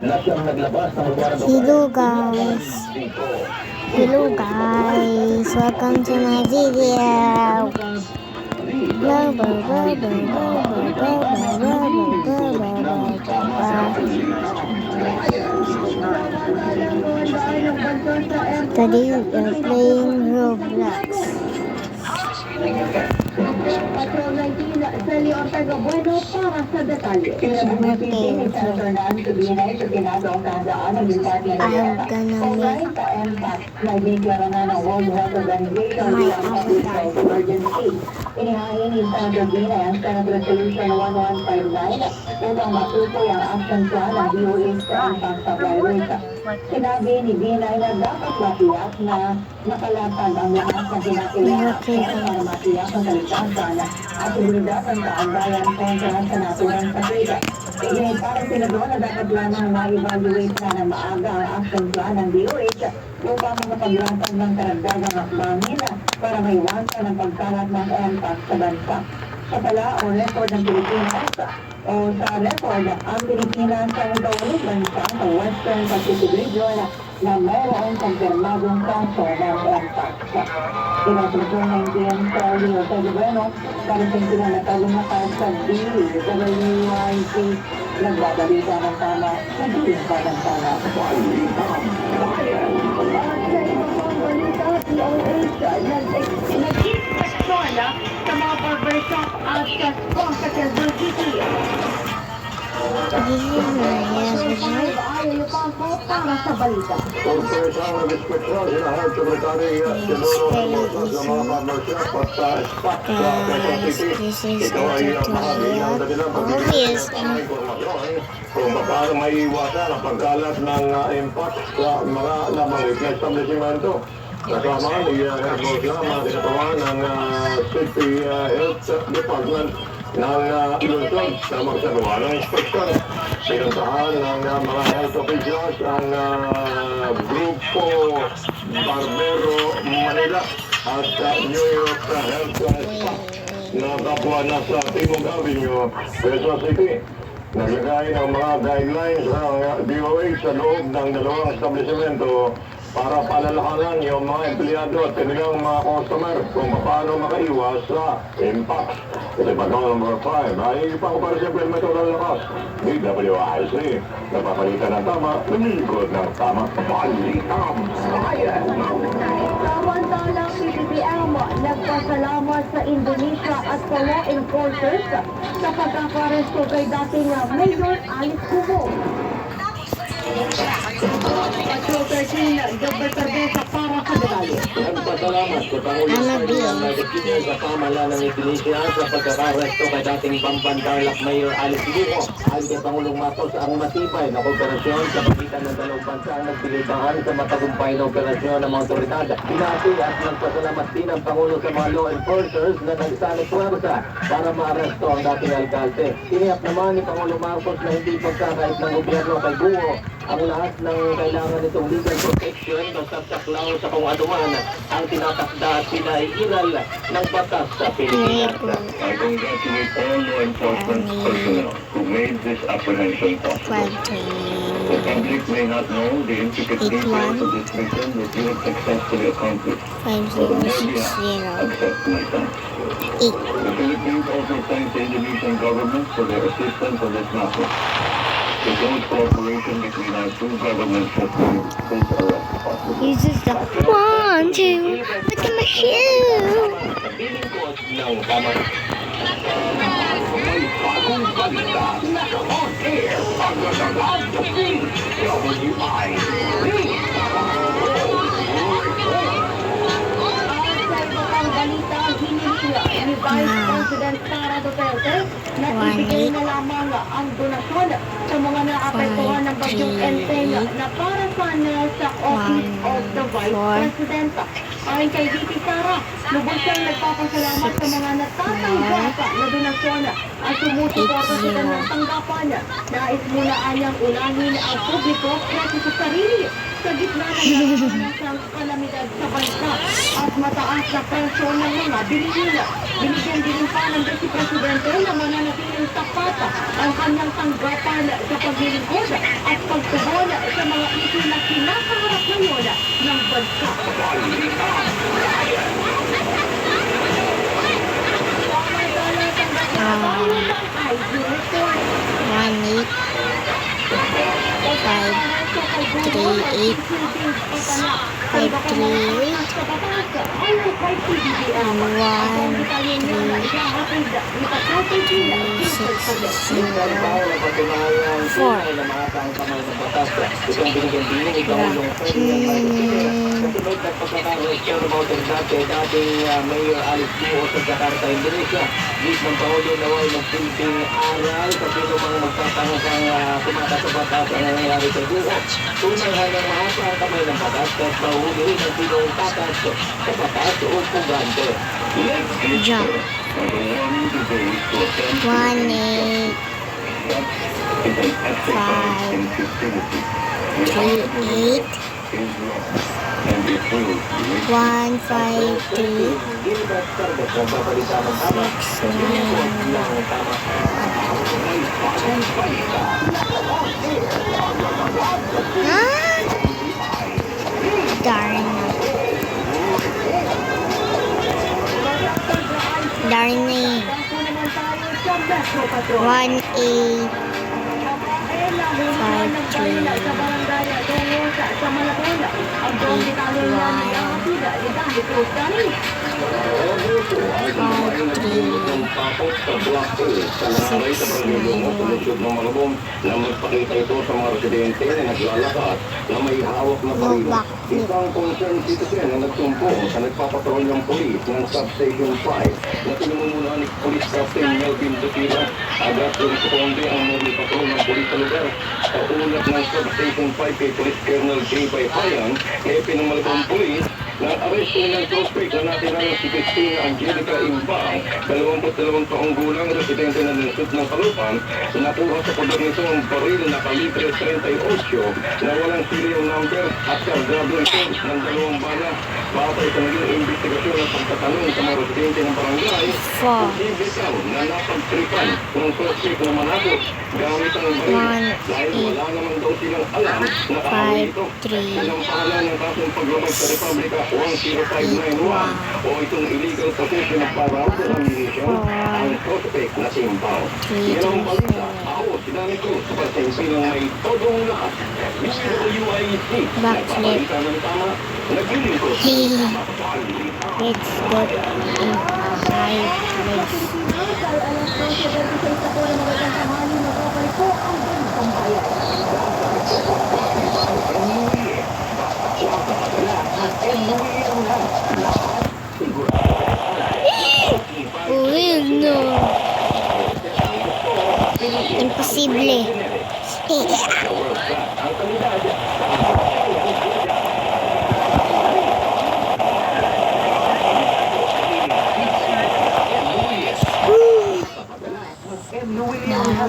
Hello guys. Hello guys. Welcome to my video. Blah, blah, blah, blah, blah, blah, blah, blah, blah, blah. Today we are playing Roblox. Patrol 19, Celio Ortega Bueno para sa detalye. Pinag-ibigay sa Fernand Subinay sa ginagawang kahandaan ng Department of Health. Kaugnay sa MPAC na deklara na ng World Health Organization bilang public health emergency. Inihain ni Senator Binay ang Senate Resolution 1159 upang matukoy ang action plan ng DOH sa MPAC sa virus. Sinabi ni Binay na dapat matiyak na nakalatag ang lahat ng kinakailangan para matiyak ang kaligtasan at seguridad ng kaandayan kontra sa naturang sakit. Kaya parang sinagawa na dapat lamang ma-evaluate na ng maaga ang action plan ng DOH upang makapaglatag ng karagdagang akbangin para maiwasan ang pagkalat ng MPAC sa bansa. Sa tala o record ng Pilipinas o sa record, ang Pilipinas ang ikawaling bansa sa Western Pacific Region na mayroong kumpirmadong kaso ng MPAC. Pinag-Patrol 19 sa Leo Bueno para sa pinanatagong lakas sa DWIC nagbabalita ng tama sa Dilimpa ng tama. At sa ibang balita, DOH nag-inspeksyon sa mga barbershop at sa spa sa Quezon City. This is my video. Ayaw pa po para sa balita. This is a tutorial. Obviously. Kung paano maiiwasan ang pagkalat ng impact sa mga lamang establishmento. Kasama ni Hermosa, mga kinatawa ng City Health Department ng Luzon na magsagawa ng inspeksyon. Pinuntahan ng mga health officials ang Grupo Barbero Manila at New York Health Spa na kapwa na sa Timog Avenue, Quezon City. Naglagay ng mga guidelines ang DOH sa loob ng dalawang establishmento para palalakanan yung mga empleyado at kanilang mga customer kung paano makaiwas sa impact. Kasi pagkaw number 5 ay ipakupara sa permito ng lakas. DWIC, napapalitan ng tama, lumilipod ng tama. Balitang Bayan! Samantalang PBBM nagpasalamat sa Indonesia at sa law enforcers sa pagkakaresto kay dating Mayor Alice Cubo. Patrol 13, Gilbert Cardesa para sa detalye. Nagpasalamat sa Pangulong Ferdinand Marcos Jr. sa pamahalaan ng Indonesia sa pagkakaresto kay dating Pampang-Tarlac Mayor Alice Cubo. Ayon kay Pangulong Marcos, ang matibay na kooperasyon sa pagitan ng dalawang bansa ang nagpilitaan sa matagumpay na operasyon ng mga otoridad. Pinati at nagpasalamat din ang Pangulo sa mga law enforcers na nagsanay puwersa para maaresto ang dating alkalde. Tiniyak naman ni Pangulong Marcos na hindi pagkakait ng gobyerno kay Guo ang lahat ng kailangan nitong legal protection basta saklaw sa kung anuman ang tinatakda at pinaiiral ng batas sa Pilipinas. I congratulate all law enforcement personnel who made this apprehension possible. The public may not know the intricate details of this mission that you have successfully accomplished. But on their behalf, accept my thanks. The Philippines also thanks the Indonesian government for their assistance on this matter. The close cooperation between our two governments has made this arrest possible. Uses the wand to look at my shoe. May bagong balita na on air ang nasagot sa WI3. Ang balita, hinihinga ni Vice President Sara Duterte na ibigay na lamang ang donasyon sa mga naapektuhan ng bagyong Enteng na para sana sa Office of the Vice President. Ayon kay VP Sara, lubos siyang nagpapasalamat sa mga natatanggap na donasyon at sumusuporta sila ng tanggapan. Nais muna anyang unahin ang publiko kasi sa sarili sa gitna ng nasang kalamidad sa bansa at mataas na presyo ng mga bilihin. Binigyan din pa ng Vice Presidente na mananatiling tapat ang kanyang tanggapan sa paglilingkod at pagtulong Dating Mayor Alice Guo sa Jakarta, Indonesia. Gis ng Pangulo na ay magsilbing aral sa sino mang magtatanong ang tumata sa batas ang nangyayari sa Guo. Tunang hanggang mahasa ang kamay ng batas at mahuhulihin ang sinong tatas sa batas o pugante. Jump. 1, 8, 5, 3, 8, 1, 5, 3, 6, 9. Darn. Darning. 1, 8, 5, tapos sa Block A sa nangaray sa Barangay sa lungsod ng Malabon na magpakita ito sa mga residente na naglalakad na may hawak na baril. Isang concerned citizen na nagsumbong sa nagpapatrol ng polis ng Substation 5 na pinamumunuan ni Police Captain Melvin Dutila. Agad responde ang mobile patrol ng polis sa lugar. Sa ulat ng Substation 5 kay Police Colonel J. Baypayan, hepe ng Malabon Police, na-arresto ng suspect na natira ng si Christina Angelica Imbang, 22 taong gulang, residente ng lungsod ng Caloocan, nakuha sa poder nito ang baril na kalibre 38 na walang serial number at kargado ito ng 2 bala. Batay sa naging investigasyon at pagtatanong sa mga residente ng barangay, posibleng na napagtripan ng suspect na manakot gamit ang baril dahil wala naman daw silang alam na kaawin ito. Sinampalan ng kasong paglabag sa Republika 10591 o itong illegal possession of firearms and ammunition ang suspect na Simbao. Yan ang balita. Ako, sinami ko sa pasensilang may todong lahat. WIC, nagpabalita ng tama, nagiling ko sa mapapahalita. Let's go inside this. Uy, no. Imposible.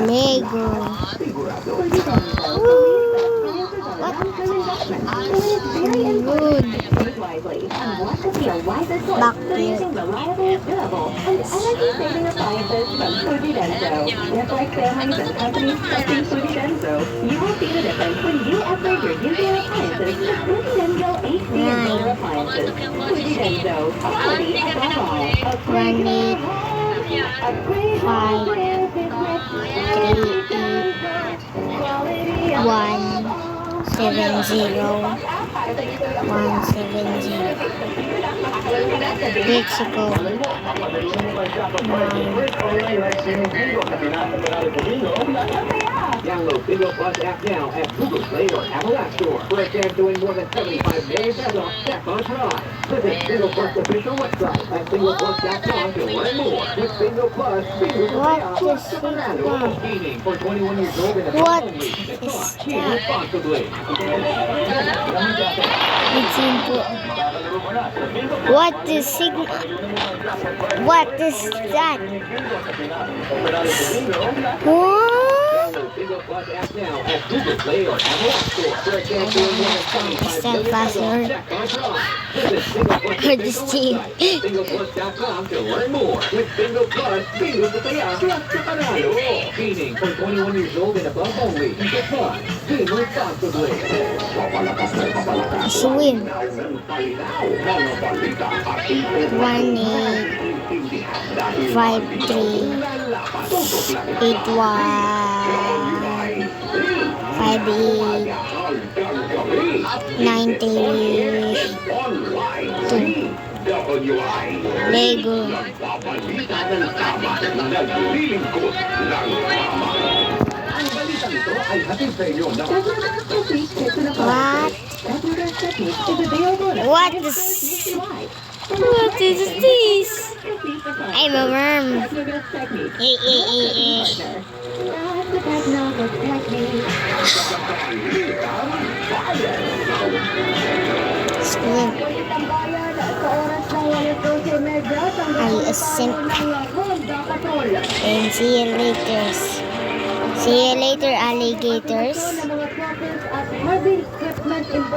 Lego. Good. You will see the difference when you upgrade your usual appliances to Denso HDMI appliances. Denso, quality above all. Upgrade your home. Upgrade 5, 3, 170. 170. Let's go. Download Bingo Plus app now at Google Play or Apple App Store. Fresh ads doing more than 75 days as off. Tap on try. Visit Bingo Plus official website at BingoPlus.com to learn more. With Bingo Plus, Bingo What is that? Gaming for 21 years old and What above only. is Cheat that? responsibly. It's simple. What is signal? What is that? What? Plus app now at Google Play or Apple App Store. Search and doing more than 25 Step million password. check our draw. Visit SinglePlus Or this team. SinglePlus.com to learn more. With Single Plus, bingo sa saya, plus sa panalo. Meaning for 21 years old and above only. Get fun. Game responsibly. She win. 1-8-5-3-8-1-5-8-90. Lego. Ang balitang ito ay hatid sa inyo ng Petrogas Techniques is in a What? Petrogas Techniques is available at What Petrogas is- nationwide. What is this? I'm a worm. Petrogas Techniques. Eh, eh, eh, eh. At the Petrogas Techniques. School. Ang bayan sa oras ng 12:30 I ascent. ng Honda Patrol. And see you later. See you later, alligators. Ng mga truckers at